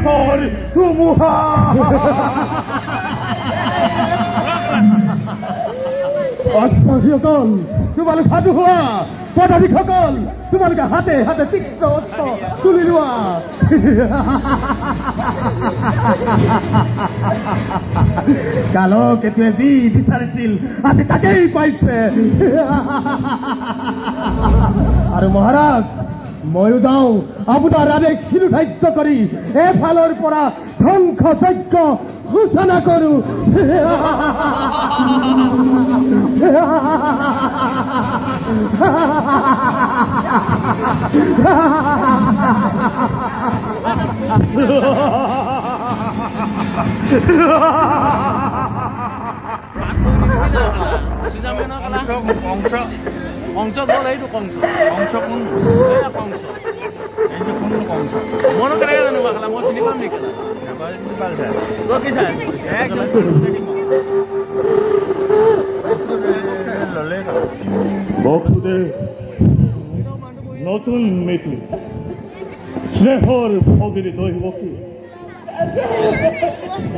কংখৰ ধুমুহা অস্ত্ৰসকল তোমালোক সাজু হোৱা পদাধিকসকল তোমালোকে হাতে হাতে তীক্ষ্ণ অস্ত্ৰ তুলি লোৱা কালক এইটোৱে যি বিচাৰিছিল আজি তাকেই পাইছে আৰু মহাৰাজ ময়ো যাওঁ আপোনাৰ আদেশ শিৰোধাৰ্য কৰি এফালৰ পৰা ধ্বংস যজ্ঞ ঘোষণা কৰোঁ কংস বল এইটো কংস কংস কোন কংস এইটো কোন কংস মনো কেনেকৈ জানিব খালা মই চিনি পাম নেকি কি চাই বসুদেৱ নতুন মিতি স্নেহৰ ভগিনী দৈৱকী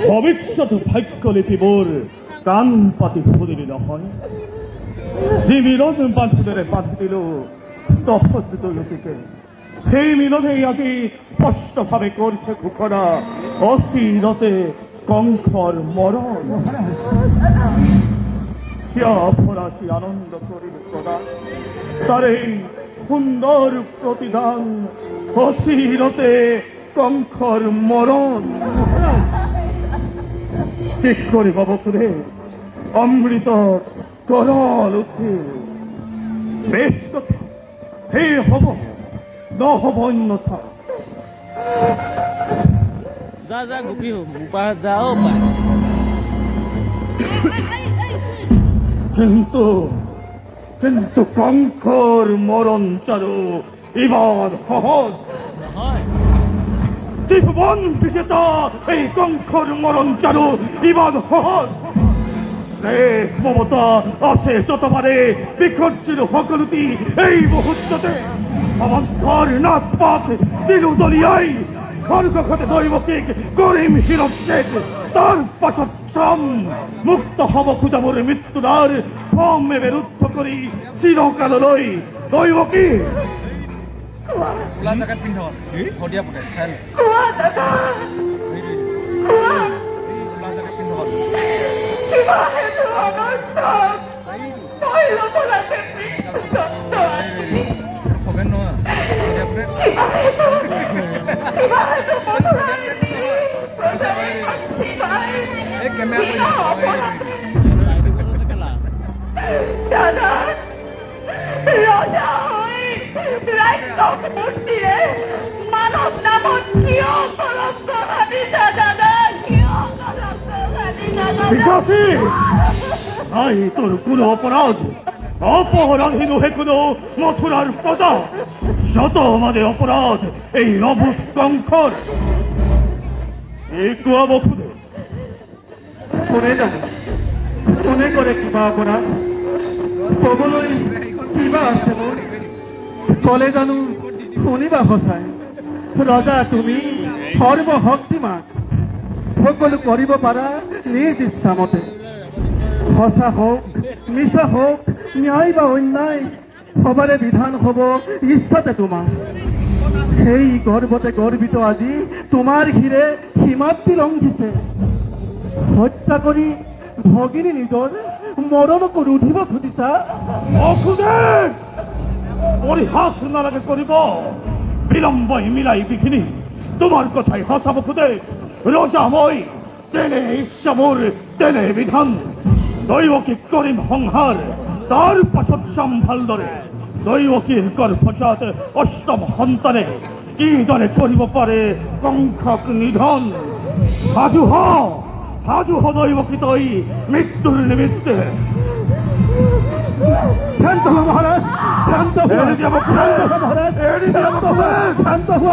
ভৱিষ্যত ভাগ্য লিপিবোৰ কাণ পাতি শুনিলি নহয় যি মিলন বান্ধোনেৰে বান্ধিলো তহত দৈৱকীকে সেই মিলনেই আজি স্পষ্টভাৱে কৰিছে ঘোষণা অচিৰতে কংসৰ মৰণ ফরাসি আনন্দ করিল প্রদান তারে সুন্দর প্রতিদান অচিরতে কংখর মরণ ঠিক করিব বকুরে অমৃত করল উঠে বেশ কথা হে হব নহব অন্যথা যা যা গুপি যাও পায় কিন্তু কংখর মরণ চারু এবার সহজ ত্রিভুবন বিজেতা এই কংখর মরণ চারু এবার সহজ মমতা আছে যতবারে বিখর্জিত সকলটি এই মুহূর্ততে আমার নাক পাত দিলু দলিয়াই খড়গতে দৈবকিক গরিম হিরক্ষেত তার পাশত মুক্ত হব খুঁজা মোর মৃত্যুদার ফমে বিরুদ্ধ করি চিরকাললৈ দৈবকী মানৱ নামত কিয় কলংক ভাবিছা দাদা কিয় নাই তোর কোনো অপরাধ অপরাধী নহে কোনো মথুরার প্রজা যত আমাদের অপরাধ এই নভূত কংখর একটু অবক্ষুদে কোনে জানে কোনে কৰে কিবা অপৰাধ কবলৈ কিবা আছে মোৰ কলে জানো শুনিবা সঁচাই ৰজা তুমি সৰ্বশক্তিমান সকলো কৰিব পাৰা নিজ ইচ্ছামতে সঁচা হওক মিছা হওক ন্যায় বা অন্যায় সবাৰে বিধান হ'ব ইচ্ছাতে তোমাৰ সেই গৰ্ভতে গৰ্বিত আজি তোমাৰ ঘিৰে সীমাপ্তি লংঘিছে হত্যা কৰি ভগিনী নিজৰ মৰণকো ৰুধিব খুজিছা অসুদেৱ পরিহাস নালাগে করিব বিলম্বই মিলাই বিঘিনি তোমার কথাই হসাব খুদে রোজা মই তেনে ইচ্ছামোর তেনে বিধান দৈবকী করিম সংহার তার পাছত সম্ভাল দরে দৈবকীর গর্ভজাত অষ্টম সন্তানে কি দরে করিব পারে কংখক নিধন সাজু হ দৈবকী তৈ মৃত্যুর নিমিত্তে শান্ত হো মহারাজ শান্ত হো মহারাজ শান্ত হো